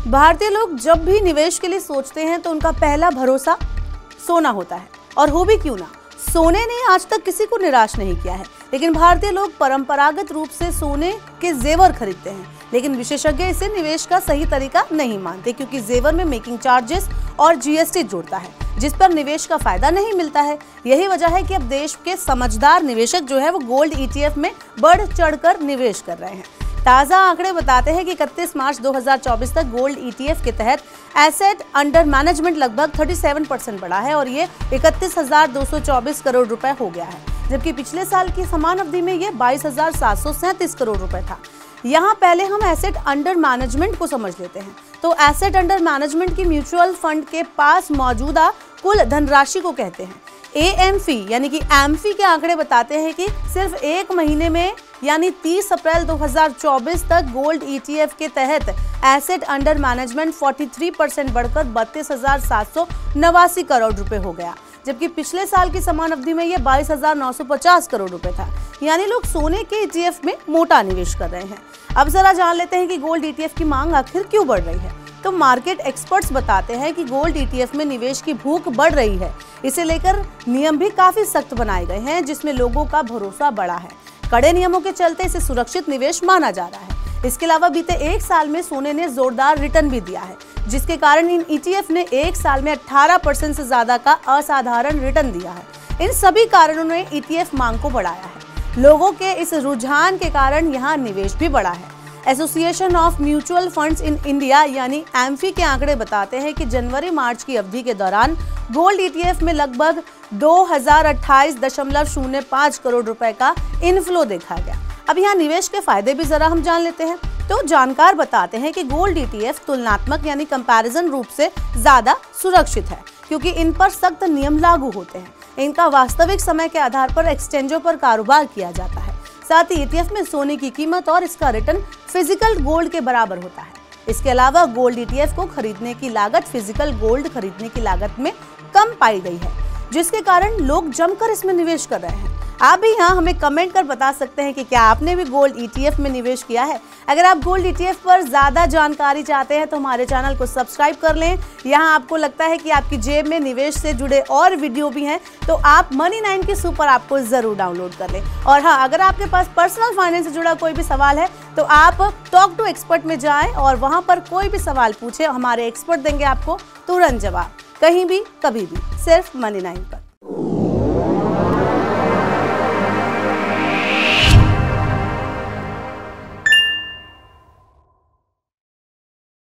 भारतीय लोग जब भी निवेश के लिए सोचते हैं तो उनका पहला भरोसा सोना होता है, और हो भी क्यों ना। सोने ने आज तक किसी को निराश नहीं किया है, लेकिन भारतीय लोग परंपरागत रूप से सोने के जेवर खरीदते हैं, लेकिन विशेषज्ञ इसे निवेश का सही तरीका नहीं मानते, क्योंकि जेवर में मेकिंग चार्जेस और जीएसटी जुड़ता है, जिस पर निवेश का फायदा नहीं मिलता है। यही वजह है कि अब देश के समझदार निवेशक जो है वो गोल्ड ईटीएफ में बढ़ चढ़कर निवेश कर रहे हैं। ताज़ा आंकड़े बताते हैं कि 31 मार्च 2024 तक गोल्ड ईटीएफ के तहत एसेट अंडर मैनेजमेंट लगभग 37% बढ़ा है और ये 31,224 करोड़ रुपए हो गया है, जबकि पिछले साल की समान अवधि में ये 22,737 करोड़ रुपए था। यहाँ पहले हम एसेट अंडर मैनेजमेंट को समझ लेते हैं। तो एसेट अंडर मैनेजमेंट की म्यूचुअल फंड के पास मौजूदा कुल धनराशि को कहते हैं। एएमफी यानी कि एमफी के आंकड़े बताते हैं कि सिर्फ एक महीने में यानी 30 अप्रैल 2024 तक गोल्ड ईटीएफ के तहत एसेट अंडर मैनेजमेंट 43% बढ़कर 32,789 करोड़ रुपए हो गया, जबकि पिछले साल की समान अवधि में यह 22,950 करोड़ रुपए था। यानी लोग सोने के ईटीएफ में मोटा निवेश कर रहे हैं। अब जरा जान लेते हैं कि गोल्ड ईटीएफ की मांग आखिर क्यों बढ़ रही है। तो मार्केट एक्सपर्ट्स बताते हैं कि गोल्ड ईटीएफ में निवेश की भूख बढ़ रही है। इसे लेकर नियम भी काफी सख्त बनाए गए हैं, जिसमें लोगों का भरोसा बढ़ा है। कड़े नियमों के चलते इसे सुरक्षित निवेश माना जा रहा है। इसके अलावा बीते एक साल में सोने ने जोरदार रिटर्न भी दिया है, जिसके कारण इन ईटीएफ ने एक साल में 18% से ज्यादा का असाधारण रिटर्न दिया है। इन सभी कारणों ने ईटीएफ मांग को बढ़ाया है। लोगों के इस रुझान के कारण यहाँ निवेश भी बढ़ा है। Association of mutual funds in India यानी एमफी के आंकड़े बताते हैं कि जनवरी मार्च की अवधि के दौरान गोल्ड ईटीएफ में लगभग 2028.05 करोड़ रुपए का इनफ्लो देखा गया। अब यहाँ निवेश के फायदे भी जरा हम जान लेते हैं। तो जानकार बताते हैं कि गोल्ड ईटीएफ तुलनात्मक यानी कंपैरिजन रूप से ज्यादा सुरक्षित है, क्योंकि इन पर सख्त नियम लागू होते हैं। इनका वास्तविक समय के आधार पर एक्सचेंजों पर कारोबार किया जाता है। साथ ही ईटीएफ में सोने की कीमत और इसका रिटर्न फिजिकल गोल्ड के बराबर होता है। इसके अलावा गोल्ड ईटीएफ को खरीदने की लागत फिजिकल गोल्ड खरीदने की लागत में कम पाई गई है, जिसके कारण लोग जमकर इसमें निवेश कर रहे हैं। आप भी यहाँ हमें कमेंट कर बता सकते हैं कि क्या आपने भी गोल्ड ईटीएफ में निवेश किया है। अगर आप गोल्ड ईटीएफ पर ज्यादा जानकारी चाहते हैं तो हमारे चैनल को सब्सक्राइब कर लें। यहाँ आपको लगता है कि आपकी जेब में निवेश से जुड़े और वीडियो भी हैं, तो आप Money9 की सुपर ऐप को जरूर डाउनलोड कर लें। और हाँ, अगर आपके पास पर्सनल फाइनेंस से जुड़ा कोई भी सवाल है तो आप टॉक टू एक्सपर्ट में जाएं और वहाँ पर कोई भी सवाल पूछे, हमारे एक्सपर्ट देंगे आपको तुरंत जवाब, कहीं भी कभी भी, सिर्फ Money9 पर।